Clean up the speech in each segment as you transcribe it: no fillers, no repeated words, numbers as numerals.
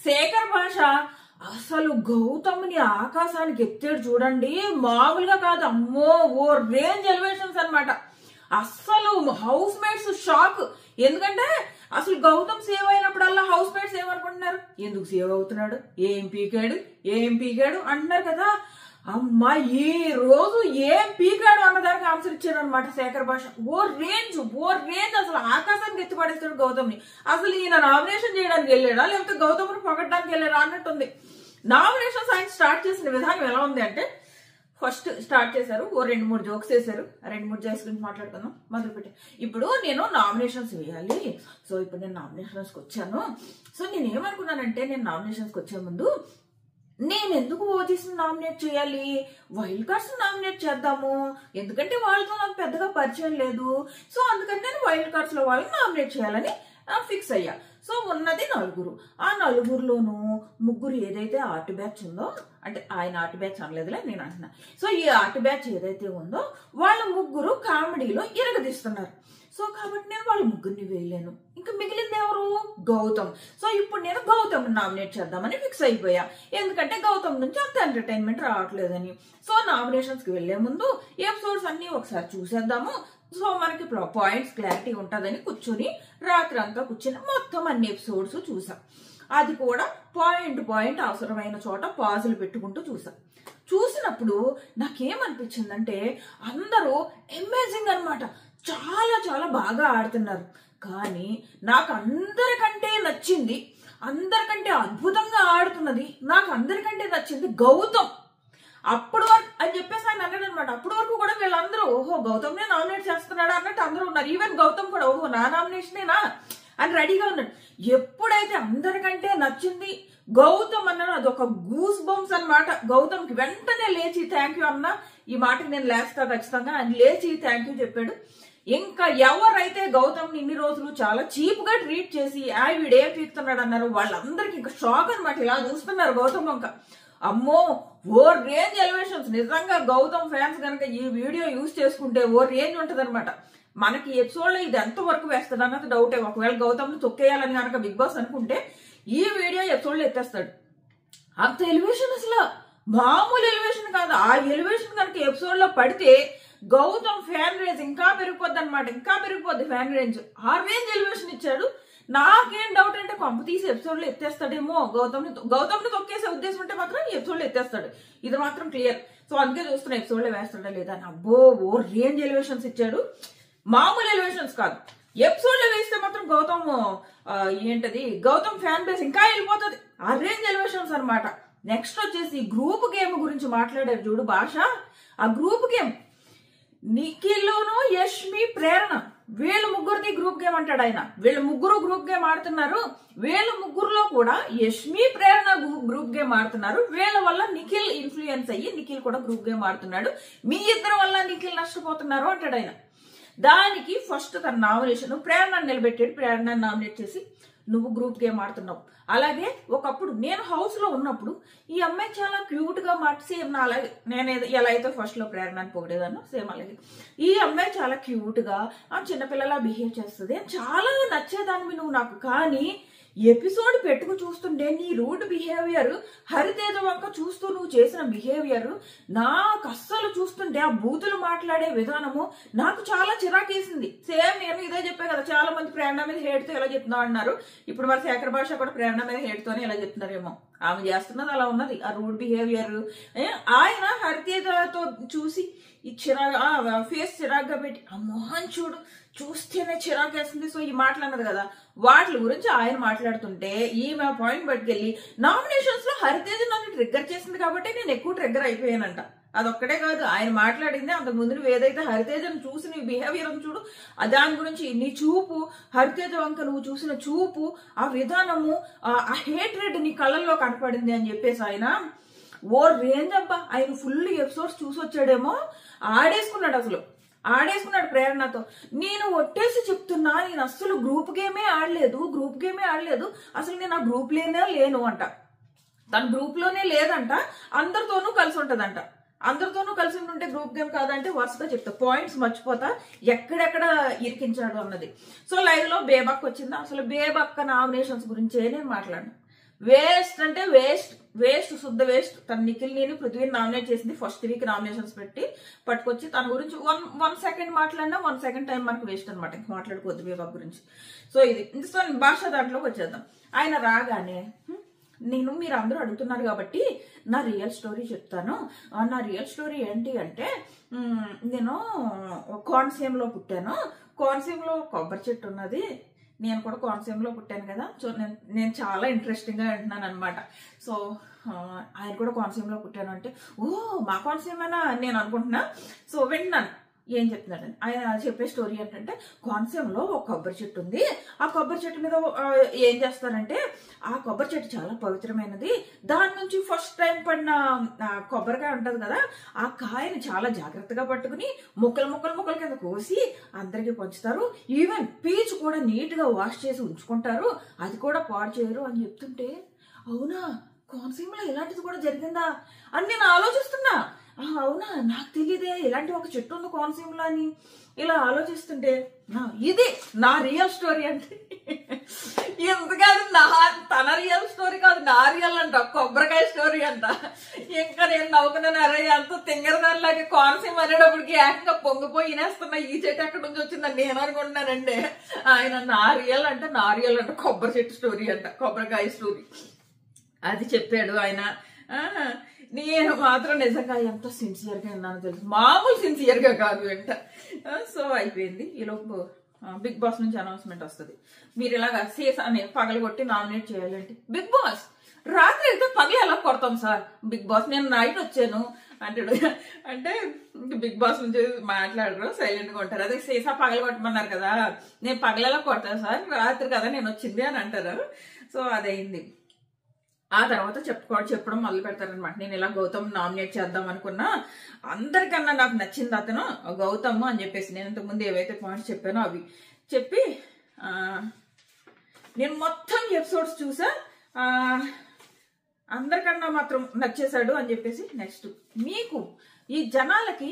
శేఖర్ భాష అసలు గౌతమ్ని ఆకాశానికి ఎత్తాడు చూడండి, మామూలుగా కాదు. అమ్మో, ఓ రేంజ్ ఎలివేషన్స్ అనమాట. అస్సలు హౌస్ మేట్స్ షాక్. ఎందుకంటే అసలు గౌతమ్ సేవ్ అయినప్పుడల్లా హౌస్ మేట్స్ ఏమనుకుంటున్నారు, ఎందుకు సేవ్ అవుతున్నాడు, ఏం పీకాడు అంటున్నారు కదా. అమ్మా, ఈ రోజు ఏం పీకాడు అన్నదానికి ఆన్సర్ ఇచ్చాడు అనమాట శేఖర్ భాష. ఓ రేంజ్ అసలు ఆకాశానికి ఎత్తిపడేస్తాడు గౌతమ్ని. అసలు ఈయన నామినేషన్ చేయడానికి వెళ్ళాడా లేకపోతే గౌతమ్ని పొగడ్డానికి వెళ్ళాడా అన్నట్టుంది. నామినేషన్స్ ఆయన స్టార్ట్ చేసిన విధానం ఎలా ఉంది అంటే, ఫస్ట్ స్టార్ట్ చేశారు, ఓ 2-3 జోక్స్ వేశారు. 2-3 జోక్స్ గురించి మాట్లాడుకుందాం, మొదలుపెట్టి. ఇప్పుడు నేను నామినేషన్స్ వేయాలి, సో ఇప్పుడు నేను నామినేషన్స్కి వచ్చాను. సో నేను ఏమనుకున్నానంటే, నేను నామినేషన్స్కి వచ్చే ముందు నేను ఎందుకు ఓజీస్ నామినేట్ చేయాలి, వైల్డ్ కార్డ్స్ నామినేట్ చేద్దాము, ఎందుకంటే వాళ్ళతో నాకు పెద్దగా పరిచయం లేదు. సో అందుకని నేను వైల్డ్ కార్డ్స్ లో వాళ్ళని నామినేట్ చేయాలని ఫిక్స్ అయ్యా. సో ఉన్నది 4. ఆ 4లోనూ 3 ఏదైతే ఆర్ట్ బ్యాచ్ ఉందో, అంటే ఆయన ఆర్ట్ బ్యాచ్ అనలేదులే, నేను అంటున్నా. సో ఈ ఆర్ట్ బ్యాచ్ ఏదైతే ఉందో వాళ్ళ 3 కామెడీలో ఇరగదీస్తున్నారు. సో కాబట్టి నేను వాళ్ళ 3ని వేయలేను. ఇంకా మిగిలింది ఎవరు, గౌతమ్. సో ఇప్పుడు నేను గౌతమ్ నామినేట్ చేద్దామని ఫిక్స్ అయిపోయా, ఎందుకంటే గౌతమ్ నుంచి అంత ఎంటర్టైన్మెంట్ రావట్లేదని. సో నామినేషన్స్ కి వెళ్లే ముందు ఎపిసోడ్స్ అన్ని ఒకసారి చూసేద్దాము, సో మనకి పాయింట్స్ క్లారిటీ ఉంటుందని రాత్రి అంతా కూర్చొని మొత్తం అన్ని ఎపిసోడ్స్ చూసాం. అది కూడా పాయింట్ అవసరమైన చోట పాజులు పెట్టుకుంటూ చూసాం. చూసినప్పుడు నాకేమనిపించిందంటే, అందరూ అమేజింగ్ అనమాట, చాలా బాగా ఆడుతున్నారు. కానీ నాకు అందరికంటే నచ్చింది, అందరికంటే అద్భుతంగా ఆడుతున్నది, నాకు అందరికంటే నచ్చింది గౌతమ్. అప్పుడు వరకు అని చెప్పేసి ఆయన అన్నాడు అనమాట. అప్పటి వరకు కూడా వీళ్ళందరూ ఓహో గౌతమ్నే నామినేట్ చేస్తున్నాడా అన్నట్టు అందరూ ఉన్నారు. ఈవెన్ గౌతమ్ కూడా ఓహో నా నామినేషనేనా అని రెడీగా ఉన్నాడు. ఎప్పుడైతే అందరికంటే నచ్చింది గౌతమ్ అన్నాడు, అదొక గూస్ బంప్స్ అనమాట. గౌతమ్కి వెంటనే లేచి థ్యాంక్ యూ అన్న, ఈ మాటకి నేను లేస్తా ఖచ్చితంగా అని లేచి థ్యాంక్ యూ చెప్పాడు. ఇంకా ఎవరైతే గౌతమ్ని ఇన్ని రోజులు చాలా చీప్ గా ట్రీట్ చేసి వీడేం పీకుతున్నాడు అన్నారు, వాళ్ళందరికీ ఇంకా షాక్ అనమాట. ఇలా చూస్తున్నారు గౌతమ్ వంక. అమ్మో, ఓ రేంజ్ ఎలివేషన్స్. నిజంగా గౌతమ్ ఫ్యాన్స్ కనుక ఈ వీడియో యూజ్ చేసుకుంటే ఓ రేంజ్ ఉంటది అనమాట. మనకి ఎపిసోడ్ లో ఇది ఎంత వరకు వేస్తాడు అన్నది డౌటే. ఒకవేళ గౌతమ్ ని తొక్కేయాలని కనుక బిగ్ బాస్ అనుకుంటే ఈ వీడియో ఎపిసోడ్ లో ఎత్తేస్తాడు. అంత ఎలివేషన్, అసలు మామూలు ఎలివేషన్ కాదు. ఆ ఎలివేషన్ కనుక ఎపిసోడ్ లో పడితే గౌతమ్ ఫ్యాన్ రేంజ్ ఇంకా పెరిగిపోద్ది అనమాట, ఇంకా పెరిగిపోద్ది ఫ్యాన్ రేంజ్. ఆ రేంజ్ ఎలివేషన్ ఇచ్చాడు. నాకేం డౌట్ అంటే, కొంప తీసి ఎపిసోడ్ లో ఎత్తేస్తాడేమో, గౌతమ్ని తొక్కేసే ఉద్దేశం ఉంటే మాత్రం ఎపిసోడ్ లో ఎత్తేస్తాడు, ఇది మాత్రం క్లియర్. సో అందుకే చూస్తున్నా ఎపిసోడ్ లో వేస్తాడా లేదా అని. అబ్బో, ఓ రేంజ్ ఎలివేషన్స్ ఇచ్చాడు, మామూలు ఎలివేషన్స్ కాదు. ఎపిసోడ్ లో వేస్తే మాత్రం గౌతమ్ ఫ్యాన్ బేస్ ఇంకా వెళ్ళిపోతుంది. ఆ రేంజ్ ఎలివేషన్స్ అనమాట. నెక్స్ట్ వచ్చేసి గ్రూప్ గేమ్ గురించి మాట్లాడారు చూడు భాష. ఆ గ్రూప్ గేమ్ నిఖిల్లోను, యష్మి, ప్రేరణ, వీళ్ళ 3ది గ్రూప్ గేమ్ అంటాడు ఆయన. వీళ్ళ 3 గ్రూప్ గేమ్ ఆడుతున్నారు. వీళ్ళ 3లో కూడా యష్మి, ప్రేరణ గ్రూప్ గేమ్ ఆడుతున్నారు. వీళ్ళ వల్ల నిఖిల్ ఇన్ఫ్లుయెన్స్ అయ్యి నిఖిల్ కూడా గ్రూప్ గేమ్ ఆడుతున్నాడు. మీ ఇద్దరు వల్ల నిఖిల్ నష్టపోతున్నారు అంటాడు ఆయన. దానికి ఫస్ట్ తన నామినేషన్ ప్రేరణ నిలబెట్టాడు. ప్రేరణ నామినేట్ చేసి, నువ్వు గ్రూప్ గేమ్ ఆడుతున్నావు. అలాగే ఒకప్పుడు నేను హౌస్ లో ఉన్నప్పుడు ఈ అమ్మాయి చాలా క్యూట్ గా సేమ్ నా అలాగే నేను ఎలా అయితే ఫస్ట్ లో ప్రేరణని పొగిడేదాను, సేమ్ అలాగే ఈ అమ్మాయి చాలా క్యూట్ గా చిన్నపిల్లలా బిహేవ్ చేస్తుంది, చాలా నచ్చేదాన్ని నువ్వు నాకు. కానీ ఎపిసోడ్ పెట్టుకు చూస్తుంటే నీ రూట్ బిహేవియర్, హరితేజ వంక చూస్తూ నువ్వు చేసిన బిహేవియర్ నాకు అస్సలు చూస్తుంటే, ఆ బూతులు మాట్లాడే విధానము నాకు చాలా చిరాకేసింది. సేమ్ నేను ఇదే చెప్పా కదా, చాలా మంది ప్రేరణ మీద హేట్తో ఎలా చెప్తున్నావు అన్నారు. ఇప్పుడు మరి శేఖర్ భాష కూడా ప్రేరణ మీద హేట్తోనే ఎలా చెప్తున్నారేమో. ఆమె చేస్తున్నది అలా ఉన్నది, ఆ రూట్ బిహేవియర్. ఆయన హరితేజతో చూసి ఈ ఫేస్ చిరాగ్గా పెట్టి, ఆ మొహం చూస్తేనే చిరాకేస్తుంది. సో ఈ మాటలు అన్నది కదా, వాటి గురించి ఆయన మాట్లాడుతుంటే ఈమె పాయింట్ పట్టుకెళ్ళి, నామినేషన్స్ లో హరితేజ నన్ను ట్రిగ్గర్ చేసింది కాబట్టి నేను ఎక్కువ ట్రిగ్గర్ అయిపోయానంట. అదొక్కటే కాదు, ఆయన మాట్లాడింది అంతకు ముందు నువ్వు ఏదైతే హరితేజను చూసి నీ బిహేవియర్ చూడు, దాని గురించి నీ చూపు, హరితేజ వంక నువ్వు చూసిన చూపు, ఆ విధానము, ఆ హేట్రెడ్ నీ కళ్ళల్లో కనపడింది అని చెప్పేసి ఆయన ఓ రేంజ్ అబ్బా. ఆయన ఫుల్ ఎపిసోడ్స్ చూసి వచ్చాడేమో, ఆడేసుకున్నాడు ప్రేరణతో. నేను ఒట్టేసి చెప్తున్నా, నేను అస్సలు గ్రూప్ గేమే ఆడలేదు, అసలు నేను ఆ గ్రూప్ లేను అంట. తన గ్రూప్ లోనే లేదంట, అందరితోనూ కలిసి ఉంటదంట. అందరితోనూ కలిసి ఉంటుంటే గ్రూప్ గేమ్ కాదంటే వరుసగా చెప్తా, పాయింట్స్ మర్చిపోతా ఎక్కడెక్కడ ఇరికించాడు అన్నది. సో లైవ్ లో బేబక్ వచ్చిందా, అసలు బేబక్క నామినేషన్స్ గురించే నేను మాట్లాడినా. వేస్ట్ అంటే వేస్ట్ శుద్ధ వేస్ట్. తన నిఖిల్ నేను పృథ్వీని నామినేట్ చేసింది ఫస్ట్ వీక్ నామినేషన్స్ పెట్టి పట్టుకొచ్చి తన గురించి వన్ సెకండ్ మాట్లాడినా 1 సెకండ్ టైం మనకు వేస్ట్ అనమాట. ఇంక మాట్లాడుకోవద్దు బేబాబు గురించి. సో ఇది సో భాష దాంట్లోకి వచ్చేద్దాం. ఆయన రాగానే మీరు అందరూ అడుగుతున్నారు కాబట్టి నా రియల్ స్టోరీ చెప్తాను. నా రియల్ స్టోరీ ఏంటి అంటే నేను కోనసీమలో పుట్టాను. కోనసీమలో కొబ్బరి చెట్టు ఉన్నది. నేను కూడా కోనసీమలో పుట్టాను కదా. సో నేను చాలా ఇంట్రెస్టింగ్గా వింటున్నాను అనమాట. సో ఆయన కూడా కోనసీమలో పుట్టాను అంటే మా కోనసీమేనా నేను అనుకుంటున్నా. సో వింటున్నాను ఏం చెప్తున్నాడని. ఆయన చెప్పే స్టోరీ ఏంటంటే కోనసీమలో ఒక కొబ్బరి చెట్టు ఉంది. ఆ కొబ్బరి చెట్టు మీద ఏం చేస్తారంటే ఆ కొబ్బరి చెట్టు చాలా పవిత్రమైనది. దాని నుంచి ఫస్ట్ టైం పడిన కొబ్బరికాయ ఉంటుంది కదా, ఆ కాయని చాలా జాగ్రత్తగా పట్టుకుని ముక్కలు కింద కోసి అందరికీ పంచుతారు. ఈవెన్ పీచు కూడా నీట్ గా వాష్ చేసి ఉంచుకుంటారు, అది కూడా పాడు చేయరు అని చెప్తుంటే అవునా కోనసీమలో ఇలాంటిది కూడా జరిగిందా అని నేను ఆలోచిస్తున్నా. అవునా నాకు తెలియదే ఇలాంటి ఒక చెట్టు ఉంది కోనసీమలో అని ఇలా ఆలోచిస్తుంటే ఇది నా రియల్ స్టోరీ అంటే. ఎందుకది తన రియల్ స్టోరీ కాదు, నా రియల్ అంట, కొబ్బరికాయ స్టోరీ అంట. ఇంకా నేను నవ్వుకున్నాను, అరే అంత తింగరదానిలాగే కోనసీమ అనేటప్పటికి ఏకంగా పొంగిపోయి వినేస్తున్నా ఈ చెట్టు ఎక్కడి నుంచి వచ్చిందని నేను అనుకుంటున్నానండి. ఆయన నా రియల్ అంటే కొబ్బరి చెట్టు స్టోరీ అంట, కొబ్బరికాయ స్టోరీ అది చెప్పాడు ఆయన. నేను మాత్రం నిజంగా ఎంత సిన్సియర్గా ఉన్నానో తెలుసు, మామూలు సిన్సియర్గా కాదు వెంట. సో అయిపోయింది. ఈలోపు బిగ్ బాస్ నుంచి అనౌన్స్మెంట్ వస్తుంది, మీరు ఇలాగా సీసాని పగలగొట్టి నామినేట్ చేయాలంటే. బిగ్ బాస్ రాత్రి అయితే పగలు ఎలా కొడతాం సార్? బిగ్ బాస్ నేను నైట్ వచ్చాను అంటాడు. అంటే బిగ్ బాస్ నుంచి మాట్లాడరు, సైలెంట్గా ఉంటారు. అదే సీసా పగలగొట్టమన్నారు కదా, నేను పగలెలా కొడతాను సార్, రాత్రి కదా నేను వచ్చింది అని అంటారు. సో అదైంది. ఆ తర్వాత చెప్పడం మొదలు పెడతారనమాట. నేను ఇలా గౌతమ్ నామినేట్ చేద్దాం అనుకున్నా, అందరికన్నా నాకు నచ్చింది అతను గౌతమ్ అని చెప్పేసి నేను ఇంతకుముందు ఏవైతే పాయింట్స్ చెప్పానో అవి చెప్పి నేను మొత్తం ఎపిసోడ్స్ చూసా, అందరికన్నా మాత్రం నచ్చేశాడు అని చెప్పేసి. నెక్స్ట్ మీకు ఈ జనాలకి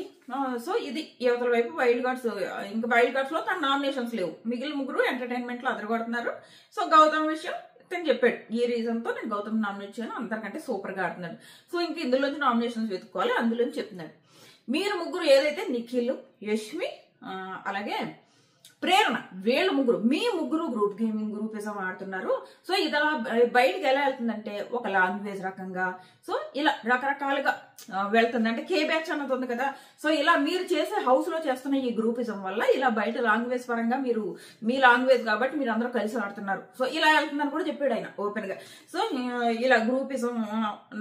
సో ఇది యువతల వైపు వైల్డ్ కార్డ్స్, ఇంకా వైల్డ్ కార్డ్స్ లో తన నామినేషన్స్ లేవు, మిగిలిన ముగ్గురు ఎంటర్టైన్మెంట్ లో అదరగొడుతున్నారు. సో గౌతమ్ విషయం తను చెప్పాడు, ఈ రీజన్ తో నేను గౌతమ్ నామినేట్ చేయను, అందరికంటే సూపర్ గా ఆడుతున్నాడు. సో ఇంక ఇందులోంచి నామినేషన్స్ వెతుక్కోవాలి, అందులోంచి చెప్తున్నాడు. మీరు ముగ్గురు ఏదైతే నిఖిల్, యష్మి అలాగే ప్రేరణ, వీళ్ళ ముగ్గురు మీ ముగ్గురు గ్రూపిజం ఆడుతున్నారు. సో ఇది అలా బయటకు ఎలా వెళ్తుందంటే ఒక లాంగ్వేజ్ రకంగా, సో ఇలా రకరకాలుగా వెళ్తుంది. అంటే కే బ్యాచ్ అన్నది ఉంది కదా, సో ఇలా మీరు చేసే హౌస్ లో చేస్తున్న ఈ గ్రూపిజం వల్ల ఇలా బయట లాంగ్వేజ్ పరంగా మీరు మీ లాంగ్వేజ్ కాబట్టి మీరు అందరూ కలిసి ఆడుతున్నారు. సో ఇలా వెళ్తుందని కూడా చెప్పాడు ఆయన ఓపెన్ గా. సో ఇలా గ్రూపిజం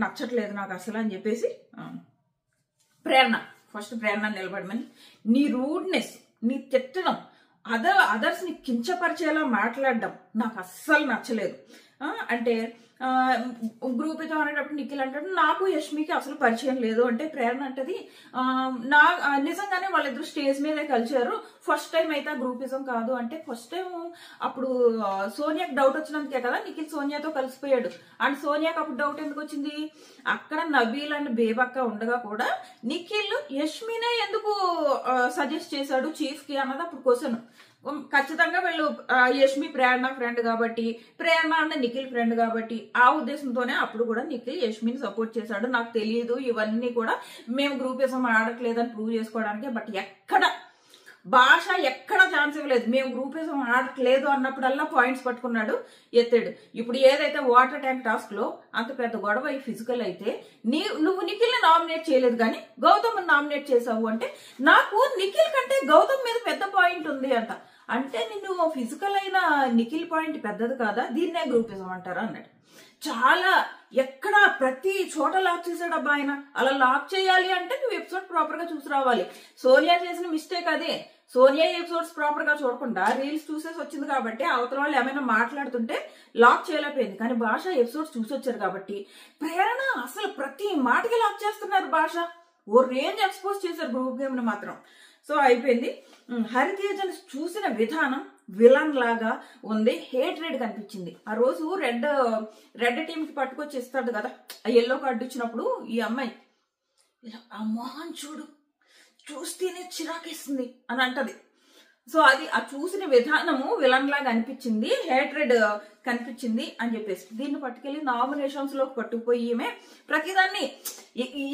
నచ్చట్లేదు నాకు అసలు అని చెప్పేసి ప్రేరణ నిలబడమని, నీ రూడ్నెస్, నీ తిట్టడం, అదర్స్ ని కించపరిచేలా మాట్లాడడం నాకు అస్సలు నచ్చలేదు. అంటే గ్రూపిజం అనేటప్పుడు నిఖిల్ అంటాడు నాకు యష్మికి అసలు పరిచయం లేదు అంటే, ప్రేరణ అంటది నిజంగానే వాళ్ళిద్దరు స్టేజ్ మీదే కలిసారు, ఫస్ట్ టైం అయితే గ్రూపిజం కాదు అంటే. ఫస్ట్ టైం అప్పుడు సోనియాకి డౌట్ వచ్చినందుకే కదా నిఖిల్ సోనియాతో కలిసిపోయాడు. అండ్ సోనియాకి అప్పుడు డౌట్ ఎందుకు వచ్చింది, అక్కడ నబీల్ అండ్ బేబక్క ఉండగా కూడా నిఖిల్ యష్మినే ఎందుకు సజెస్ట్ చేశాడు చీఫ్ కి అన్నది అప్పుడు క్వశ్చన్. ఖచ్చితంగా వీళ్ళు యష్మి ప్రేరణ ఫ్రెండ్ కాబట్టి, ప్రేరణ అంటే నిఖిల్ ఫ్రెండ్ కాబట్టి ఆ ఉద్దేశంతోనే అప్పుడు కూడా నిఖిల్ యష్మిని సపోర్ట్ చేశాడు. నాకు తెలియదు ఇవన్నీ కూడా మేము గ్రూపిజం ఆడట్లేదని ప్రూవ్ చేసుకోవడానికి. బట్ భాష ఎక్కడ ఛాన్స్ ఇవ్వలేదు, మేము గ్రూపిజం ఆడట్లేదు అన్నప్పుడల్లా పాయింట్స్ పట్టుకున్నాడు, ఎత్తాడు. ఇప్పుడు ఏదైతే వాటర్ ట్యాంక్ టాస్క్ లో అంత పెద్ద గొడవ ఫిజికల్ అయితే నువ్వు నిఖిల్ ని నామినేట్ చేయలేదు కానీ గౌతమ్ నామినేట్ చేసావు అంటే, నాకు నిఖిల్ కంటే గౌతమ్ మీద పెద్ద పాయింట్ ఉంది అంట. అంటే నిన్ను ఫిజికల్ అయిన నిఖిల్ పాయింట్ పెద్దది కాదా, దీన్నే గ్రూపిజం అంటారా అన్నాడు. చాలా ఎక్కడ ప్రతి చోట లాక్ చేశాడు అబ్బా ఆయన. అలా లాక్ చేయాలి అంటే నువ్వు ఎపిసోడ్ ప్రాపర్ గా చూసి రావాలి. సోనియా చేసిన మిస్టేక్ అదే, సోనియా ఎపిసోడ్స్ ప్రాపర్ గా చూడకుండా రీల్స్ చూసేసి వచ్చింది కాబట్టి అవతల వాళ్ళు ఏమైనా మాట్లాడుతుంటే లాక్ చేయలేకపోయింది. కానీ భాష ఎపిసోడ్స్ చూసి వచ్చారు కాబట్టి ప్రేరణ అసలు ప్రతి మాటకి లాక్ చేస్తున్నారు. భాష ఓ రేంజ్ ఎక్స్పోజ్ చేశారు గ్రూప్ గేమ్ ని మాత్రం. సో అయిపోయింది. హరితేజను చూసిన విధానం విలన్ లాగా ఉంది, హేట్రేడ్ కనిపించింది. ఆ రోజు రెడ్ టీమ్ కి పట్టుకొచ్చి ఇస్తాడు కదా, ఆ ఎల్లో కార్డు ఇచ్చినప్పుడు ఈ అమ్మాయి ఆ మోహన్ చూస్తేనే చిరాకేస్తుంది అని అంటది. సో అది ఆ చూసిన విధానము విలన్ లాగా అనిపించింది, హేట్రెడ్ కనిపించింది అని చెప్పేసి దీన్ని పట్టుకెళ్లి నామినేషన్స్ లో పట్టుకుపోయి ఈమె ప్రతిదాన్ని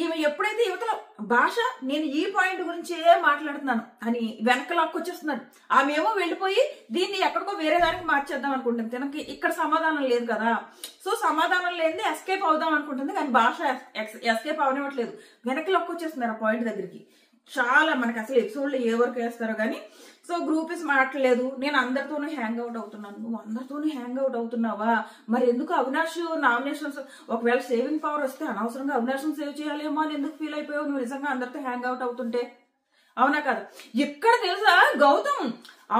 ఈమె ఎప్పుడైతే యువతలో భాష నేను ఈ పాయింట్ గురించే మాట్లాడుతున్నాను అని వెనక లాక్కొచ్చేస్తున్నాడు. ఆమె ఏమో వెళ్ళిపోయి దీన్ని ఎక్కడికో వేరే దానికి మార్చేద్దాం అనుకుంటుంది. తనకి ఇక్కడ సమాధానం లేదు కదా, సో సమాధానం లేనిది ఎస్కేప్ అవుదాం అనుకుంటుంది, కానీ భాష ఎస్కేప్ అవనివ్వట్లేదు, వెనక లాక్కొచ్చేస్తున్నారు ఆ పాయింట్ దగ్గరికి. చాలా మనకి అసలు ఎపిసోడ్లో ఏ వరకు వేస్తారో కానీ. సో గ్రూపీస్ మాట్లాడలేదు, నేను అందరితోనూ హ్యాంగ్ అవుట్ అవుతున్నాను. నువ్వు అందరితోనూ హ్యాంగ్ అవుట్ అవుతున్నావా, మరి ఎందుకు అవినాష్ నామినేషన్స్ ఒకవేళ సేవింగ్ పవర్ వస్తే అనవసరంగా అవినాష్ని సేవ్ చేయాలేమో అని ఎందుకు ఫీల్ అయిపోయావు నువ్వు నిజంగా అందరితో హ్యాంగ్ అవుట్ అవుతుంటే? అవునా కదా. ఇక్కడ తెలుసా గౌతమ్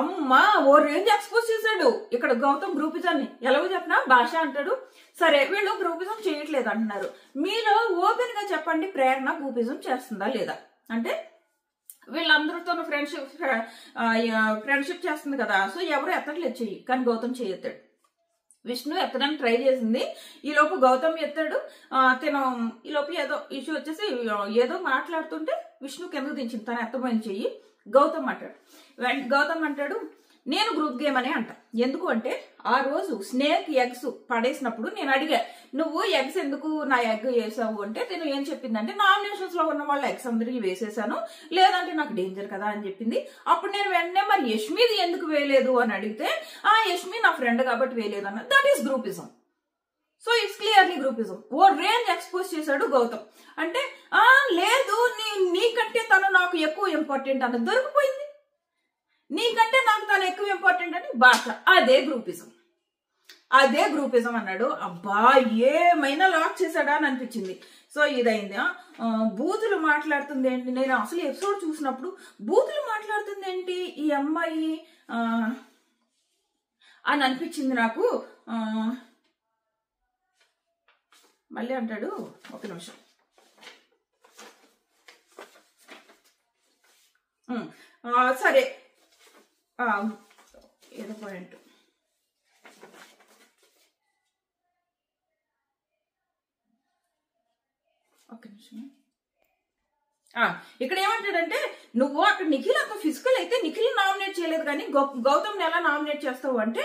అమ్మా ఓ రేంజ్ ఎక్స్పోజ్ చేశాడు ఇక్కడ గౌతమ్ గ్రూపిజాన్ని. ఎలాగో చెప్పినా భాష అంటాడు, సరే వీళ్ళు గ్రూపిజం చేయట్లేదు అంటున్నారు, మీలో ఓపెన్ గా చెప్పండి ప్రేరణ గ్రూపిజం చేస్తుందా లేదా అంటే వీళ్ళందరితో ఫ్రెండ్షిప్ చేస్తుంది కదా, సో ఎవరు ఎత్తట్లేదు చెయ్యి, కానీ గౌతమ్ చేయెత్తాడు. విష్ణు ఎత్తడానికి ట్రై చేసింది, ఈ లోపు గౌతమ్ ఎత్తాడు. తను ఈ లోపు ఏదో ఇష్యూ వచ్చేసి ఏదో మాట్లాడుతుంటే విష్ణు కిందకు దించింది, తను ఎత్తపోయిన చెయ్యి. గౌతమ్ అంటాడు నేను గ్రూప్ గేమ్ అనే అంట. ఎందుకు అంటే ఆ రోజు స్నేక్ ఎగ్స్ పడేసినప్పుడు నేను అడిగా నువ్వు ఎగ్స్ ఎందుకు నా ఎగ్ వేసావు అంటే తను ఏం చెప్పిందంటే నామినేషన్స్ లో ఉన్న వాళ్ళ ఎగ్స్ అందరికి వేసేసాను, లేదంటే నాకు డేంజర్ కదా అని చెప్పింది. అప్పుడు నేను వెంటనే మరి యష్మిది ఎందుకు వేయలేదు అని అడిగితే ఆ యష్మి నా ఫ్రెండ్ కాబట్టి వేయలేదు అన్న. That is groupism. So it's clearly groupism. ఓ రేంజ్ ఎక్స్పోజ్ చేశాడు గౌతమ్. అంటే లేదు నీకంటే తను నాకు ఎక్కువ ఇంపార్టెంట్ అన్న దొరికిపోయింది, నీకంటే నాకు తను ఎక్కువ ఇంపార్టెంట్ అని భాష. అదే గ్రూపిజం అన్నాడు. అబ్బా ఏమైనా లాక్ చేశాడా అని అనిపించింది. సో ఇదైంది. బూతులు మాట్లాడుతుంది ఏంటి, నేను అసలు ఎపిసోడ్ చూసినప్పుడు బూతులు మాట్లాడుతుంది ఏంటి ఈ అమ్మాయి అని అనిపించింది నాకు. మళ్ళీ అంటాడు, ఒక నిమిషం, సరే ఏదో పాయింట్ ఒక నిమిషం. ఇక్కడ ఏమంటాడంటే నువ్వు అక్కడ నిఖిల్ అంత ఫిజికల్ అయితే నిఖిల్ నామినేట్ చేయలేదు కానీ గౌతమ్ ఎలా నామినేట్ చేస్తావు అంటే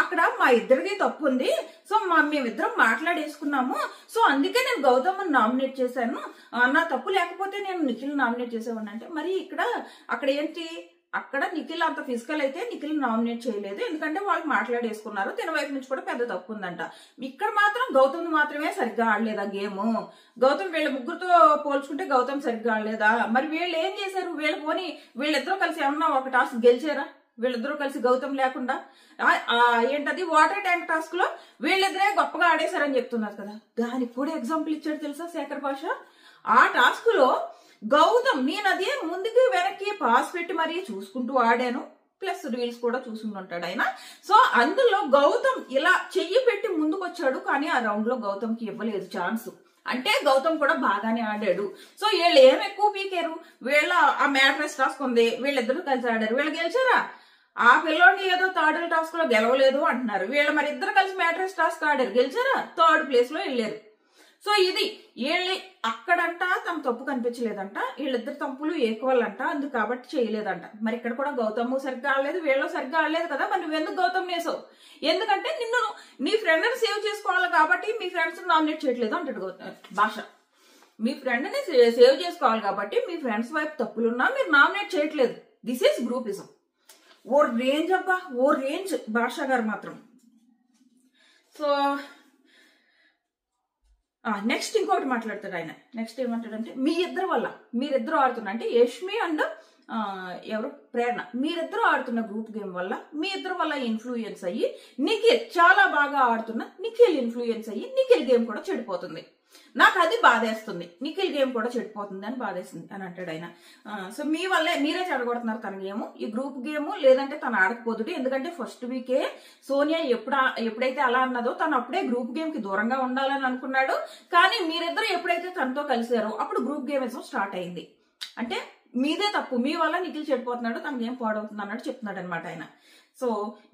అక్కడ మా ఇద్దరిది తప్పు ఉంది, సో మేమిద్దరం మాట్లాడేసుకున్నాము, సో అందుకే నేను గౌతమ్ నామినేట్ చేశాను, నా తప్పు లేకపోతే నేను నిఖిల్ నామినేట్ చేసేవాడిని అంటే మరి అక్కడ ఏంటి, అక్కడ నిఖిల్ అంత ఫిజికల్ అయితే నిఖిల్ నామినేట్ చేయలేదు ఎందుకంటే వాళ్ళు మాట్లాడేసుకున్నారు, తిన వైపు నుంచి కూడా పెద్ద తప్పు ఉందంట. ఇక్కడ మాత్రం గౌతమ్ మాత్రమే సరిగ్గా ఆడలేదా గేమ్, గౌతమ్ వీళ్ళ ముగ్గురుతో పోల్చుకుంటే గౌతమ్ సరిగ్గా ఆడలేదా? మరి వీళ్ళు ఏం చేశారు, వీళ్ళిద్దరూ కలిసి ఏమన్నా ఒక టాస్క్ గెలిచారా? వీళ్ళిద్దరూ కలిసి గౌతమ్ లేకుండా ఏంటది వాటర్ ట్యాంక్ టాస్క్ లో వీళ్ళిద్దరే గొప్పగా ఆడేశారని చెప్తున్నారు కదా, దానికి కూడా ఎగ్జాంపుల్ ఇచ్చాడు తెలుసా శేఖర్ భాష. ఆ టాస్క్ లో గౌతమ్ నేను అదే ముందుకి వెనక్కి పాస్ పెట్టి మరీ చూసుకుంటూ ఆడాను, ప్లస్ రీల్స్ కూడా చూసుకుంటుంటాడు ఆయన. సో అందులో గౌతమ్ ఇలా చెయ్యి పెట్టి ముందుకు వచ్చాడు, కానీ ఆ రౌండ్ లో గౌతమ్ కి ఇవ్వలేదు ఛాన్స్. అంటే గౌతమ్ కూడా బాగానే ఆడాడు. సో వీళ్ళు ఏం ఎక్కువ పీకారు, వీళ్ళ ఆ మ్యాట్రెస్ టాస్క్ ఉంది, వీళ్ళిద్దరూ కలిసి ఆడారు, వీళ్ళు గెలిచారా? ఆ పిల్లోని ఏదో థర్డ్ టాస్క్ లో గెలవలేదు అంటున్నారు, వీళ్ళు మరి ఇద్దరు కలిసి మ్యాట్రెస్ టాస్క్ ఆడారు, గెలిచారా? థర్డ్ ప్లేస్ లో వెళ్ళారు. సో ఇది వీళ్ళి అక్కడంట తమ తప్పు కనిపించలేదంట, వీళ్ళిద్దరు తప్పులు ఈక్వల్ అంట, అందుకు కాబట్టి చేయలేదంట. మరి ఇక్కడ కూడా గౌతమ్ సరిగ్గా ఆడలేదు, వీళ్ళు సరిగ్గా ఆడలేదు కదా, మరి నువ్వెందుకు గౌతమ్ వేసావు? ఎందుకంటే నిన్ను నీ ఫ్రెండ్ ని సేవ్ చేసుకోవాలి కాబట్టి మీ ఫ్రెండ్స్ నామినేట్ చేయట్లేదు అంటాడు భాష. మీ ఫ్రెండ్ ని సేవ్ చేసుకోవాలి కాబట్టి మీ ఫ్రెండ్స్ వైపు తప్పులున్నా మీరు నామినేట్ చేయట్లేదు. This is groupism. ఓ రేంజ్ అబ్బా, ఓ రేంజ్ భాష గారు మాత్రం. సో నెక్స్ట్ ఇంకోటి మాట్లాడతాడు ఆయన. నెక్స్ట్ ఏమంటాడంటే మీరిద్దరు ఆడుతున్నా అంటే యష్మి అండ్ ఎవరు ప్రేరణ మీరిద్దరు ఆడుతున్న గ్రూప్ గేమ్ వల్ల మీ ఇద్దరు వల్ల ఇన్ఫ్లూయెన్స్ అయ్యి నిఖిల్ చాలా బాగా ఆడుతున్న నిఖిల్ ఇన్ఫ్లూయెన్స్ అయ్యి నిఖిల్ గేమ్ కూడా చెడిపోతుంది, నాకు అది బాధేస్తుంది, నిఖిల్ గేమ్ కూడా చెడిపోతుంది అని బాధేస్తుంది అని అంటాడు ఆయన. సో మీ వల్లే మీరే చెడగొడుతున్నారు తన గేమ్, ఈ గ్రూప్ గేమ్, లేదంటే తను ఆడకపోతుంది. ఎందుకంటే ఫస్ట్ వీకే సోనియా ఎప్పుడైతే అలా అన్నదో తను అప్పుడే గ్రూప్ గేమ్ కి దూరంగా ఉండాలని అనుకున్నాడు, కానీ మీరిద్దరు ఎప్పుడైతే తనతో కలిసారో అప్పుడు గ్రూప్ గేమ్ స్టార్ట్ అయింది. అంటే మీదే తప్పు, మీ వల్ల నిఖిల్ చెడిపోతున్నాడు, తన గేమ్ పాడవుతుంది అన్నట్టు చెప్తున్నాడు అనమాట ఆయన. సో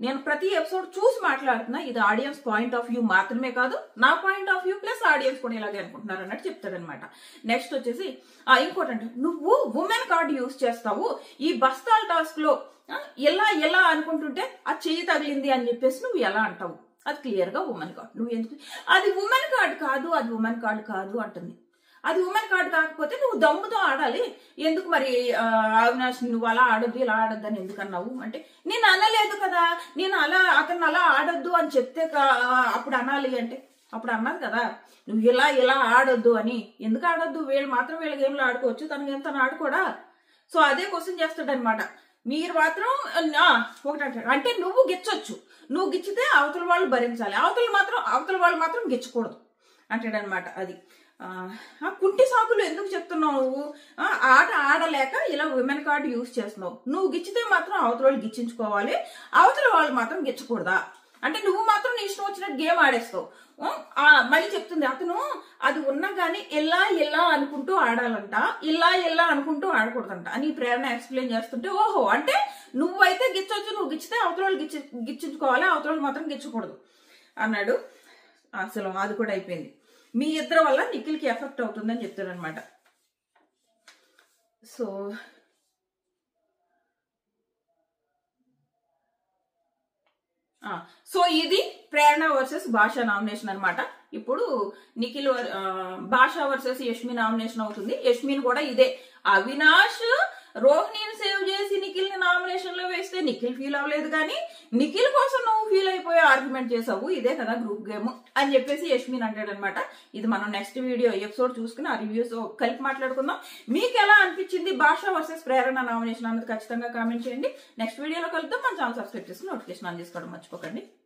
నేను ప్రతి ఎపిసోడ్ చూసి మాట్లాడుతున్నా. ఇది ఆడియన్స్ పాయింట్ ఆఫ్ వ్యూ మాత్రమే కాదు, నా point of view plus audience కూడా ఇలాగే అనుకుంటున్నారు అన్నట్టు చెప్తాడనమాట. నెక్స్ట్ వచ్చేసి ఇంకోటంటే, నువ్వు ఉమెన్ కార్డ్ యూజ్ చేస్తావు ఈ బస్తాల టాస్క్ లో ఎలా అనుకుంటుంటే ఆ చెయ్యి తగిలింది అని చెప్పేసి నువ్వు ఎలా అంటావు? అది క్లియర్ గా ఉమెన్ కార్డ్. నువ్వు ఎందుకు అది ఉమెన్ కార్డ్ కాదు, అది ఉమెన్ కార్డ్ కాదు అంటుంది. అది ఉమెన్ కార్డ్ కాకపోతే నువ్వు దమ్ముతో ఆడాలి. ఎందుకు మరి అవినాష్ నువ్వు అలా ఆడొద్దు ఇలా ఆడొద్దు అని ఎందుకు అన్నావు అంటే, నేను అనలేదు కదా, నేను అతను అలా ఆడొద్దు అని చెప్తే అప్పుడు అనాలి అంటే, అప్పుడు అన్నారు కదా నువ్వు ఇలా ఆడొద్దు అని. ఎందుకు ఆడొద్దు? వీళ్ళ గేమ్లో ఆడుకోవచ్చు, తన గేమ్ తను ఆడుకోడా? సో అదే క్వశ్చన్ చేస్తాడనమాట. మీరు మాత్రం ఒకటి అంటే నువ్వు గిచ్చొచ్చు, నువ్వు గిచ్చితే అవతల వాళ్ళు భరించాలి, అవతల వాళ్ళు మాత్రం గిచ్చకూడదు అంటాడనమాట. అది కుంటి సాకులు ఎందుకు చెప్తున్నావు నువ్వు? ఆట ఆడలేక ఇలా విమెన్ కార్డ్ యూజ్ చేస్తున్నావు. నువ్వు గిచ్చితే మాత్రం అవతల వాళ్ళు గిచ్చించుకోవాలి, అవతల వాళ్ళు మాత్రం గిచ్చకూడదా అంటే నువ్వు మాత్రం నీ ఇష్టం వచ్చినట్టు గేమ్ ఆడేస్తావు. మళ్ళీ చెప్తుంది అతను అది ఉన్నా గానీ ఇలా అనుకుంటూ ఆడాలంట, ఇలా అనుకుంటూ ఆడకూడదంట అని ప్రేరణ ఎక్స్ప్లెయిన్ చేస్తుంటే, ఓహో అంటే నువ్వైతే గిచ్చొచ్చు, నువ్వు గిచ్చితే అవతల వాళ్ళు గిచ్చించుకోవాలి, అవతల వాళ్ళు మాత్రం గిచ్చకూడదు అన్నాడు. అసలు అది కూడా అయిపోయింది. మీ ఇద్దరి వల్ల నిఖిల్కి ఎఫెక్ట్ అవుతుందని చెప్తాడు అనమాట. సో ఇది ప్రేరణ వర్సెస్ భాష నామినేషన్ అనమాట. ఇప్పుడు నిఖిల్ భాష వర్సెస్ యష్మి నామినేషన్ అవుతుంది. యష్మిని కూడా ఇదే అవినాష్ రోహిణిని సేవ్ చేసి నిఖిల్ ని నామినేషన్ లో వేస్తే నిఖిల్ ఫీల్ అవ్వలేదు, కానీ నిఖిల్ కోసం నువ్వు ఫీల్ అయిపోయి ఆర్గ్యుమెంట్ చేసావు, ఇదే కదా గ్రూప్ గేమ్ అని చెప్పేసి యష్మిన్ అంటాడనమాట. ఇది మనం నెక్స్ట్ వీడియో ఎపిసోడ్ చూసుకుని ఆ రివ్యూస్ కలిపి మాట్లాడుకుందాం. మీకు ఎలా అనిపించింది భాష వర్సెస్ ప్రేరణ నామినేషన్ అన్నది ఖచ్చితంగా కామెంట్ చేయండి. నెక్స్ట్ వీడియోలో కలుద్దాం. మన ఛానల్ సబ్స్క్రైబ్ చేసి నోటిఫికేషన్ ఆన్ చేసుకోవడం మర్చిపోకండి.